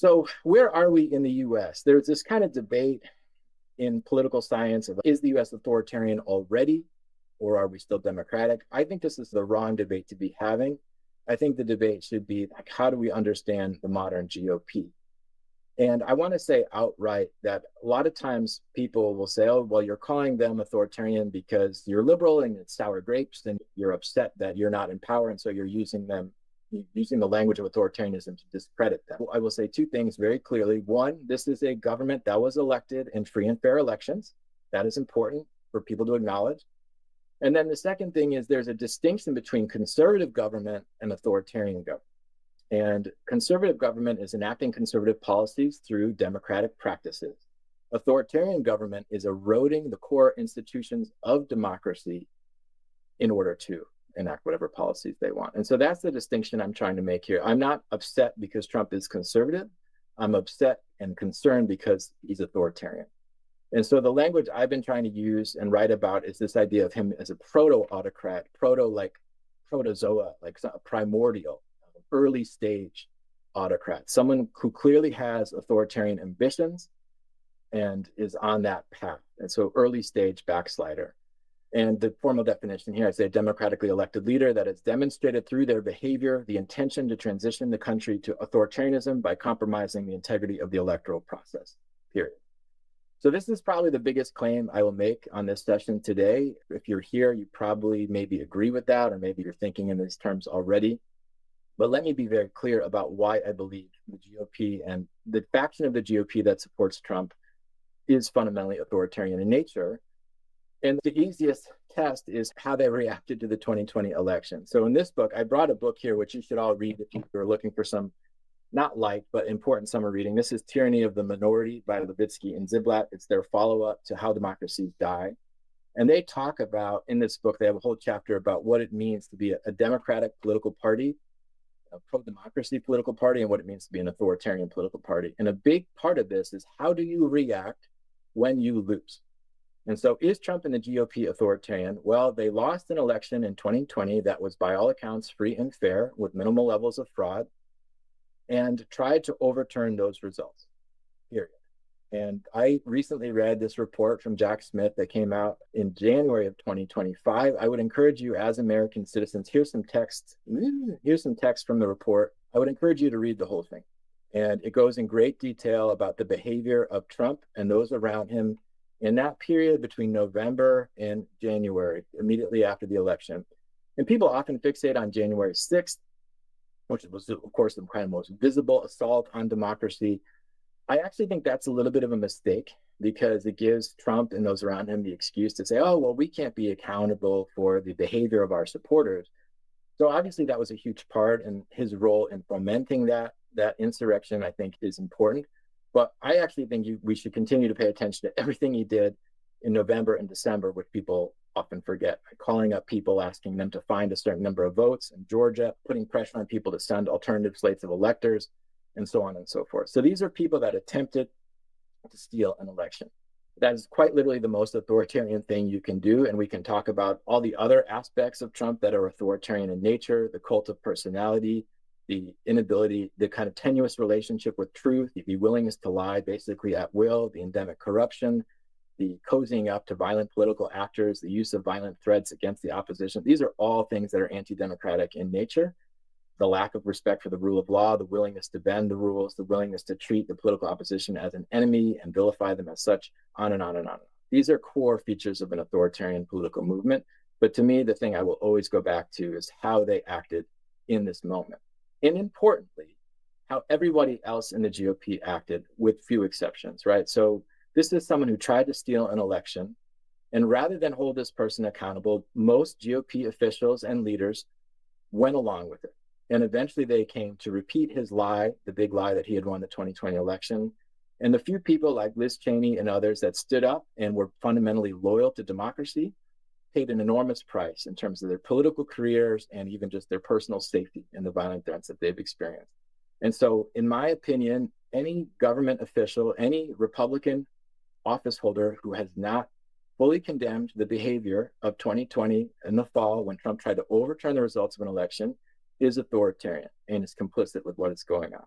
So where are we in the US? There's this kind of debate in political science of, is the US authoritarian already, or are we still democratic? I think this is the wrong debate to be having. I think the debate should be like, how do we understand the modern GOP? And I want to say outright that a lot of times people will say, oh, well, you're calling them authoritarian because you're liberal and it's sour grapes, and you're upset that you're not in power. And so you're using the language of authoritarianism to discredit them. I will say two things very clearly. One, this is a government that was elected in free and fair elections. That is important for people to acknowledge. And then the second thing is there's a distinction between conservative government and authoritarian government. And conservative government is enacting conservative policies through democratic practices. Authoritarian government is eroding the core institutions of democracy in order to enact whatever policies they want. And so that's the distinction I'm trying to make here. I'm not upset because Trump is conservative. I'm upset and concerned because he's authoritarian. And so the language I've been trying to use and write about is this idea of him as a proto autocrat, proto like protozoa, like a primordial, early stage autocrat, someone who clearly has authoritarian ambitions and is on that path. And so early stage backslider. And the formal definition here is a democratically elected leader that has demonstrated through their behavior the intention to transition the country to authoritarianism by compromising the integrity of the electoral process, period. So this is probably the biggest claim I will make on this session today. If you're here, you probably maybe agree with that, or maybe you're thinking in these terms already. But let me be very clear about why I believe the GOP and the faction of the GOP that supports Trump is fundamentally authoritarian in nature. And the easiest test is how they reacted to the 2020 election. So in this book, I brought a book here, which you should all read if you're looking for some not light, but important summer reading. This is Tyranny of the Minority by Levitsky and Ziblatt. It's their follow-up to How Democracies Die. And they talk about, in this book, they have a whole chapter about what it means to be a democratic political party, a pro-democracy political party, and what it means to be an authoritarian political party. And a big part of this is, how do you react when you lose? And so is Trump and the GOP authoritarian? Well, they lost an election in 2020 that was, by all accounts, free and fair with minimal levels of fraud, and tried to overturn those results, period. And I recently read this report from Jack Smith that came out in January of 2025. I would encourage you, as American citizens, here's some text from the report. I would encourage you to read the whole thing. And it goes in great detail about the behavior of Trump and those around him in that period between November and January, immediately after the election. And people often fixate on January 6th, which was, of course, the kind of most visible assault on democracy. I actually think that's a little bit of a mistake, because it gives Trump and those around him the excuse to say, oh, well, we can't be accountable for the behavior of our supporters. So obviously that was a huge part, and his role in fomenting that insurrection, I think, is important. But I actually think we should continue to pay attention to everything he did in November and December, which people often forget, calling up people, asking them to find a certain number of votes in Georgia, putting pressure on people to send alternative slates of electors, and so on and so forth. So these are people that attempted to steal an election. That is quite literally the most authoritarian thing you can do. And we can talk about all the other aspects of Trump that are authoritarian in nature, the cult of personality, the inability, the kind of tenuous relationship with truth, the willingness to lie basically at will, the endemic corruption, the cozying up to violent political actors, the use of violent threats against the opposition. These are all things that are anti-democratic in nature. The lack of respect for the rule of law, the willingness to bend the rules, the willingness to treat the political opposition as an enemy and vilify them as such, on and on and on. These are core features of an authoritarian political movement. But to me, the thing I will always go back to is how they acted in this moment. And importantly, how everybody else in the GOP acted, with few exceptions, right? So this is someone who tried to steal an election. And rather than hold this person accountable, most GOP officials and leaders went along with it. And eventually they came to repeat his lie, the big lie that he had won the 2020 election. And the few people like Liz Cheney and others that stood up and were fundamentally loyal to democracy paid an enormous price in terms of their political careers and even just their personal safety in the violent threats that they've experienced. And so, in my opinion, any government official, any Republican office holder who has not fully condemned the behavior of 2020 in the fall, when Trump tried to overturn the results of an election, is authoritarian and is complicit with what is going on.